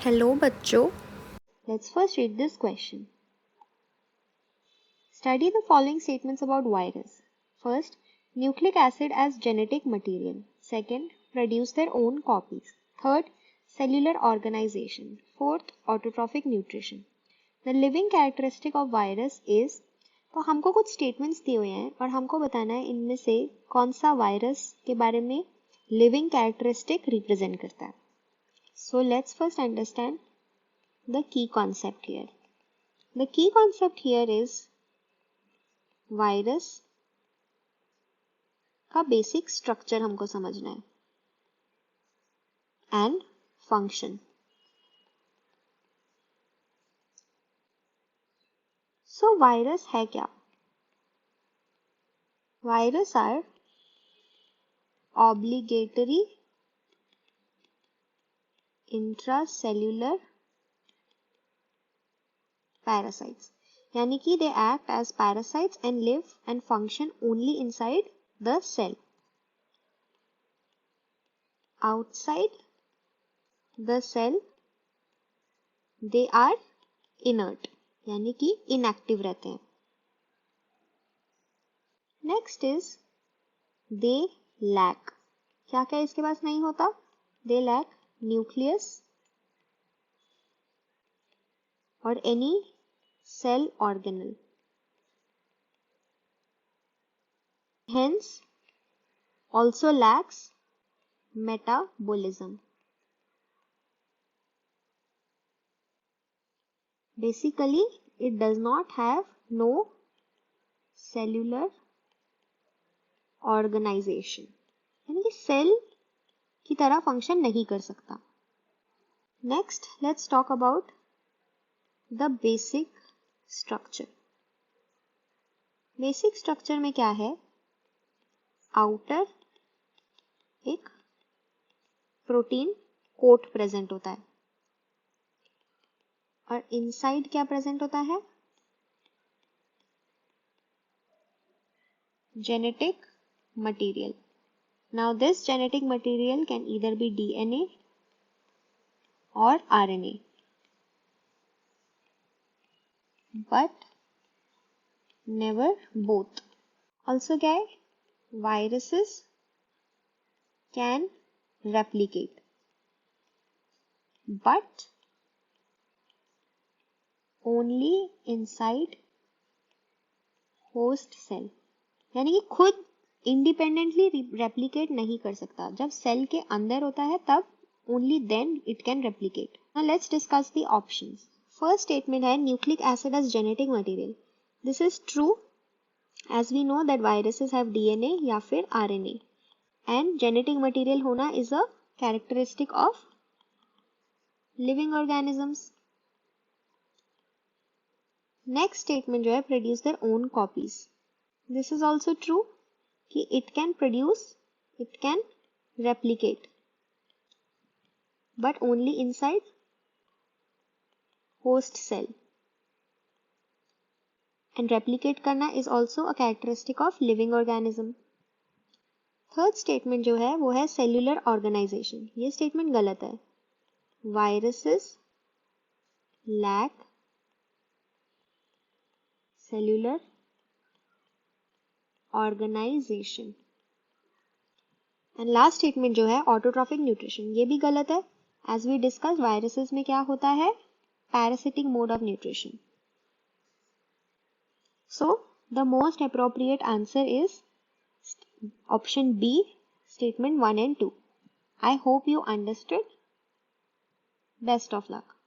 Hello बच्चों। Let's first read this question. Study the following statements about virus. First, nucleic acid as genetic material. Second, produce their own copies. Third, cellular organization. Fourth, autotrophic nutrition. The living characteristic of virus is, तो हमको कुछ statements दिए हुए हैं और हमको बताना है इनमें से कौन सा वायरस के बारे में लिविंग कैरेक्टरिस्टिक रिप्रेजेंट करता है. So let's first understand the key concept here. The key concept here is virus का बेसिक स्ट्रक्चर हमको समझना है एंड फंक्शन. सो वायरस है क्या? Virus are obligatory intracellular parasites, यानी कि they act as parasites and live and function only inside the cell. Outside the cell they are inert, यानी कि इनएक्टिव रहते हैं. Next is they lack. क्या क्या इसके पास नहीं होता? दे लैक न्यूक्लियस और any cell organelle. Hence, also lacks metabolism. Basically, it does not have no cellular organization. यानी कि सेल की तरह फंक्शन नहीं कर सकता. Next, let's talk about the basic structure. Basic structure में क्या है? आउटर एक प्रोटीन कोट प्रेजेंट होता है और इनसाइड क्या प्रेजेंट होता है? Genetic material. Now this genetic material can either be DNA or RNA, but never both. Also क्या है? Viruses can replicate, but only inside host cell. यानी कि खुद इंडिपेंडेंटली रेप्लिकेट नहीं कर सकता. जब सेल के अंदर होता है तब only then it can replicate. Now let's discuss the options. First statement है nucleic acid as genetic material. This is true as we know that viruses have DNA या फिर RNA, एंड जेनेटिक मटेरियल होना is a characteristic of living organisms. Next statement जो है produce their own copies. This is also true कि it can produce, it can replicate, but only inside host cell. And replicate करना is also a characteristic of living organism. Third statement जो है वो है cellular organisation. ये statement गलत है. Viruses lack cellular organisation. And last statement जो है ऑटोट्रॉफिक न्यूट्रिशन, ये भी गलत है. एज वी डिस्कस वायरसेस में क्या होता है? Parasitic mode of nutrition. So the most appropriate answer is option B, statement 1 and 2. I hope you understood. Best of luck.